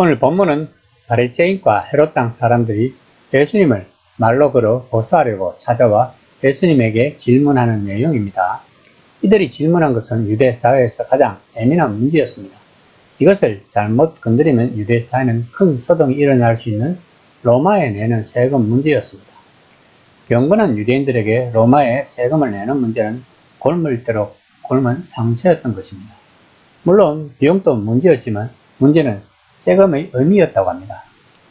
오늘 본문은 바리새인과 헤롯 땅 사람들이 예수님을 말로 걸어 고소하려고 찾아와 예수님에게 질문하는 내용입니다. 이들이 질문한 것은 유대 사회에서 가장 예민한 문제였습니다. 이것을 잘못 건드리면 유대 사회는 큰 소동이 일어날 수 있는 로마에 내는 세금 문제였습니다. 경건한 유대인들에게 로마에 세금을 내는 문제는 골물대로 곪은 상처였던 것입니다. 물론 비용도 문제였지만 문제는 세금의 의미였다고 합니다.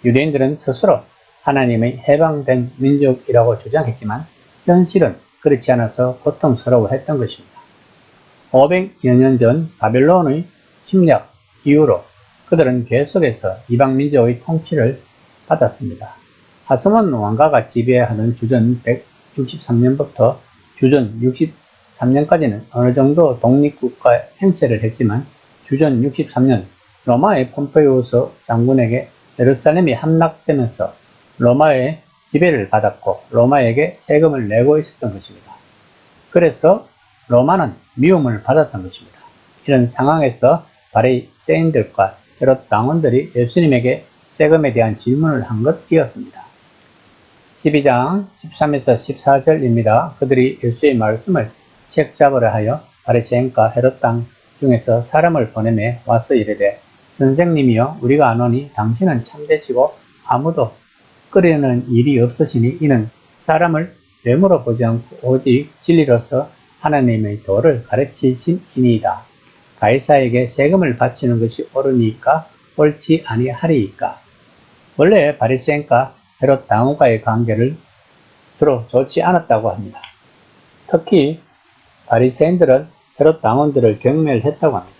유대인들은 스스로 하나님의 해방된 민족이라고 주장했지만 현실은 그렇지 않아서 고통스러워했던 것입니다. 500여 년 전 바벨론의 침략 이후로 그들은 계속해서 이방 민족의 통치를 받았습니다. 하스몬 왕가가 지배하던 주전 163년부터 주전 63년까지는 어느 정도 독립국가 행세를 했지만 주전 63년 로마의 폼페이우스 장군에게 예루살렘이 함락되면서 로마의 지배를 받았고 로마에게 세금을 내고 있었던 것입니다. 그래서 로마는 미움을 받았던 것입니다. 이런 상황에서 바리새인들과 헤롯 당원들이 예수님에게 세금에 대한 질문을 한 것이었습니다. 12장 13에서 14절입니다. 그들이 예수의 말씀을 책잡으려 하여 바리새인과 헤롯 땅 중에서 사람을 보내매 와서 이르되 선생님이여 우리가 아노니 당신은 참되시고 아무도 끄려는 일이 없으시니 이는 사람을 외모로 보지 않고 오직 진리로서 하나님의 도를 가르치시니이다. 가이사에게 세금을 바치는 것이 옳으니까 옳지 아니하리이까. 원래 바리새인과 헤롯 당원과의 관계를 서로 좋지 않았다고 합니다. 특히 바리새인들은 헤롯 당원들을 경멸했다고 합니다.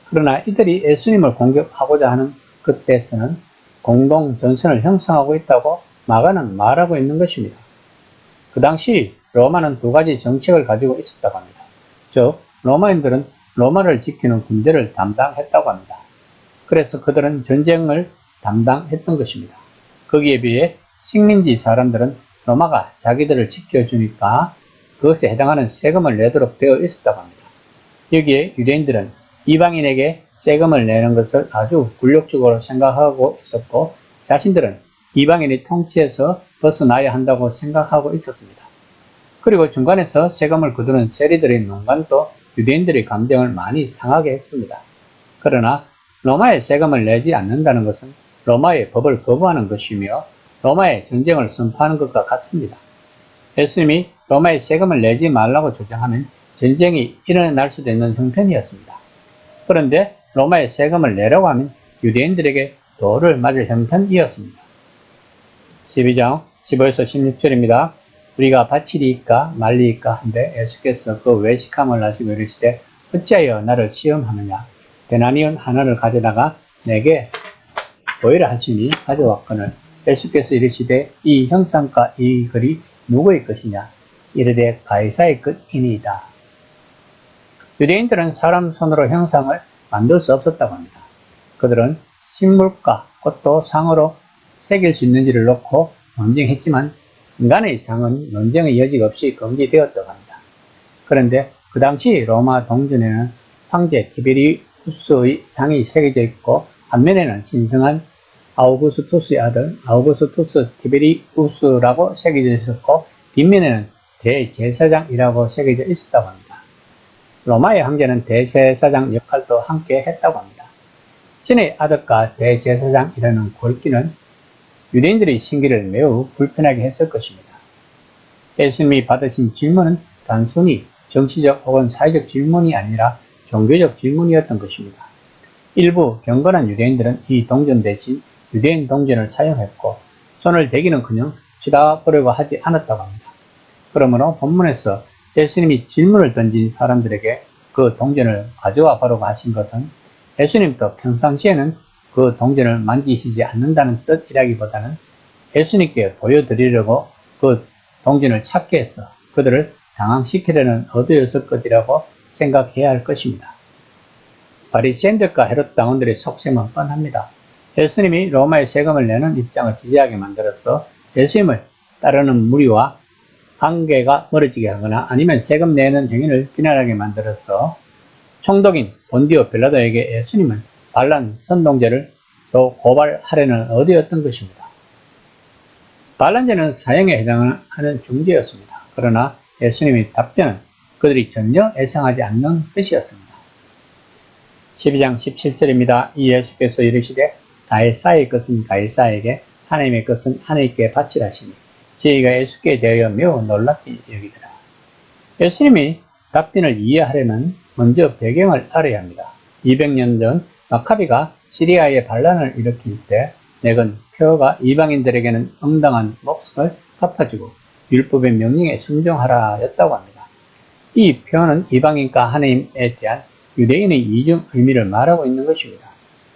그러나 이들이 예수님을 공격하고자 하는 그때에서는 공동 전선을 형성하고 있다고 마가는 말하고 있는 것입니다. 그 당시 로마는 두 가지 정책을 가지고 있었다고 합니다. 즉 로마인들은 로마를 지키는 군대를 담당했다고 합니다. 그래서 그들은 전쟁을 담당했던 것입니다. 거기에 비해 식민지 사람들은 로마가 자기들을 지켜주니까 그것에 해당하는 세금을 내도록 되어 있었다고 합니다. 여기에 유대인들은 이방인에게 세금을 내는 것을 아주 굴욕적으로 생각하고 있었고 자신들은 이방인의 통치에서 벗어나야 한다고 생각하고 있었습니다. 그리고 중간에서 세금을 거두는 세리들의 농간도 유대인들의 감정을 많이 상하게 했습니다. 그러나 로마에 세금을 내지 않는다는 것은 로마의 법을 거부하는 것이며 로마의 전쟁을 선포하는 것과 같습니다. 예수님이 로마에 세금을 내지 말라고 주장하면 전쟁이 일어날 수도 있는 형편이었습니다. 그런데 로마에 세금을 내라고 하면 유대인들에게 돌을 맞을 형편이었습니다. 12장 15에서 16절입니다. 우리가 바치리이까 말리이까 한데 예수께서 그 외식함을 하시고 이르시되 어찌하여 나를 시험하느냐. 데나니온 하나를 가져다가 내게 보이라 하시니 가져왔거늘 예수께서 이르시되 이 형상과 이 글이 누구의 것이냐. 이르되 가이사의 것이니이다. 유대인들은 사람 손으로 형상을 만들 수 없었다고 합니다. 그들은 식물과 꽃도 상으로 새길 수 있는지를 놓고 논쟁했지만 인간의 상은 논쟁의 여지가 없이 금지되었다고 합니다. 그런데 그 당시 로마 동전에는 황제 티베리우스의 상이 새겨져 있고 앞면에는 신성한 아우구스투스의 아들 아우구스투스 티베리우스라고 새겨져 있었고 뒷면에는 대제사장이라고 새겨져 있었다고 합니다. 로마의 황제는 대제사장 역할도 함께 했다고 합니다. 신의 아들과 대제사장이라는 굵기는 유대인들의 신기를 매우 불편하게 했을 것입니다. 예수님이 받으신 질문은 단순히 정치적 혹은 사회적 질문이 아니라 종교적 질문이었던 것입니다. 일부 경건한 유대인들은 이 동전 대신 유대인 동전을 사용했고 손을 대기는커녕 치다버리고 하지 않았다고 합니다. 그러므로 본문에서 예수님이 질문을 던진 사람들에게 그 동전을 가져와 보라고 하신 것은 예수님도 평상시에는 그 동전을 만지시지 않는다는 뜻이라기보다는 예수님께 보여드리려고 그 동전을 찾게 해서 그들을 당황시키려는 의도였을 것이라고 생각해야 할 것입니다. 바리새인들과 헤롯 당원들의 속셈은 뻔합니다. 예수님이 로마의 세금을 내는 입장을 지지하게 만들어서 예수님을 따르는 무리와 관계가 멀어지게 하거나 아니면 세금 내는 행위를 비난하게 만들어서 총독인 본디오 빌라도에게 예수님은 반란 선동죄를 또 고발하려는 의도였던 것입니다. 반란죄는 사형에 해당하는 중죄였습니다. 그러나 예수님의 답변은 그들이 전혀 예상하지 않는 뜻이었습니다. 12장 17절입니다. 이 예수께서 이르시되 가이사의 것은 가이사에게, 하나님의 것은 하나님께 바치라시니 저희가 예수께 대하여 매우 놀랍게 여기더라. 예수님이 답변을 이해하려면 먼저 배경을 알아야 합니다. 200년 전 마카비가 시리아에 반란을 일으킬 때 넥은 표가 이방인들에게는 응당한 몫을 갚아주고 율법의 명령에 순종하라 였다고 합니다. 이 표현은 이방인과 하나님에 대한 유대인의 이중 의미를 말하고 있는 것입니다.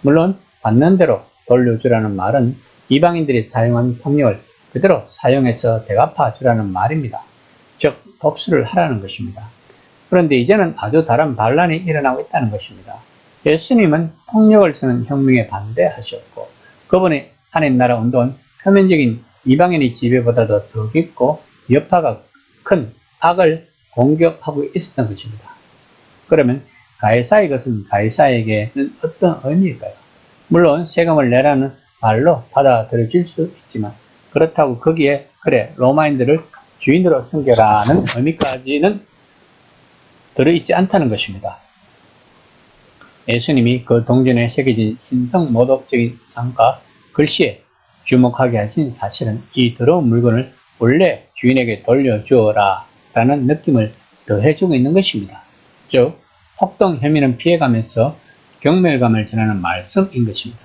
물론 받는 대로 돌려주라는 말은 이방인들이 사용한 폭력을 그대로 사용해서 대갚아 주라는 말입니다. 즉 복수를 하라는 것입니다. 그런데 이제는 아주 다른 반란이 일어나고 있다는 것입니다. 예수님은 폭력을 쓰는 혁명에 반대하셨고 그분의 하나님 나라 운동은 표면적인 이방인의 지배보다도 더 깊고 여파가 큰 악을 공격하고 있었던 것입니다. 그러면 가이사의 것은 가이사에게는 어떤 의미일까요? 물론 세금을 내라는 말로 받아들여질 수 있지만 그렇다고 거기에 그래 로마인들을 주인으로 섬겨라는 의미까지는 들어있지 않다는 것입니다. 예수님이 그 동전에 새겨진 신성모독적인 상과 글씨에 주목하게 하신 사실은 이 더러운 물건을 원래 주인에게 돌려주어라 라는 느낌을 더해주고 있는 것입니다. 즉 폭동 혐의는 피해가면서 경멸감을 전하는 말씀인 것입니다.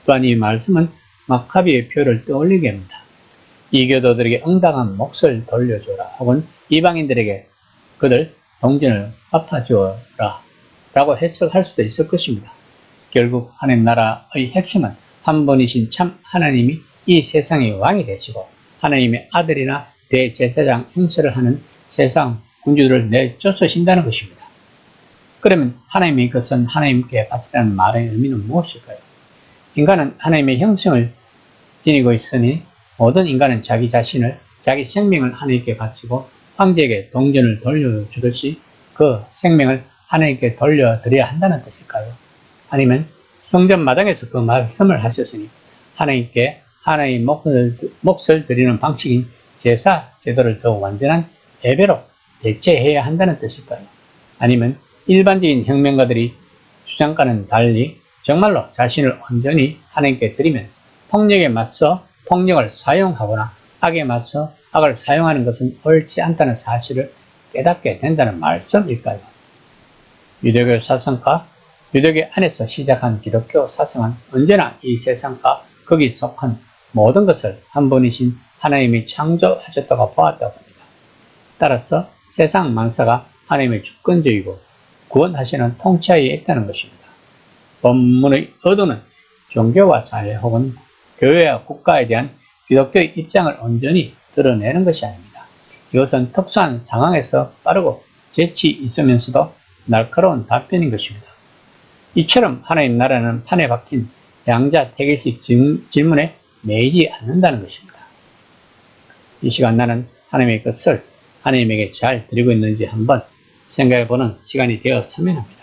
또한 이 말씀은 마카비의 표를 떠올리게 합니다. 이교도들에게 응당한 몫을 돌려주어라 혹은 이방인들에게 그들 동전을 갚아주어라 라고 해석할 수도 있을 것입니다. 결국 하나님 나라의 핵심은 한 분이신 참 하나님이 이 세상의 왕이 되시고 하나님의 아들이나 대제사장 행세를 하는 세상 군주들을 내쫓으신다는 것입니다. 그러면 하나님의 것은 하나님께 바치라는 말의 의미는 무엇일까요? 인간은 하나님의 형성을 지니고 있으니 모든 인간은 자기 자신을, 자기 생명을 하나님께 바치고 황제에게 동전을 돌려주듯이 그 생명을 하나님께 돌려드려야 한다는 뜻일까요? 아니면 성전 마당에서 그 말씀을 하셨으니 하나님께 하나의 몫을 드리는 방식인 제사 제도를 더 완전한 예배로 대체해야 한다는 뜻일까요? 아니면 일반적인 혁명가들이 주장과는 달리 정말로 자신을 온전히 하나님께 드리면 폭력에 맞서 폭력을 사용하거나 악에 맞서 악을 사용하는 것은 옳지 않다는 사실을 깨닫게 된다는 말씀일까요? 유대교 사상과 유대교 안에서 시작한 기독교 사상은 언제나 이 세상과 거기 속한 모든 것을 한 분이신 하나님이 창조하셨다고 보았다고 합니다. 따라서 세상 만사가 하나님의 주권적이고 구원하시는 통치하에 있다는 것입니다. 본문의 의도는 종교와 사회 혹은 교회와 국가에 대한 기독교의 입장을 온전히 드러내는 것이 아닙니다. 이것은 특수한 상황에서 빠르고 재치 있으면서도 날카로운 답변인 것입니다. 이처럼 하나님 나라는 판에 박힌 양자 태계식 질문에 매이지 않는다는 것입니다. 이 시간 나는 하나님의 것을 하나님에게 잘 드리고 있는지 한번 생각해보는 시간이 되었으면 합니다.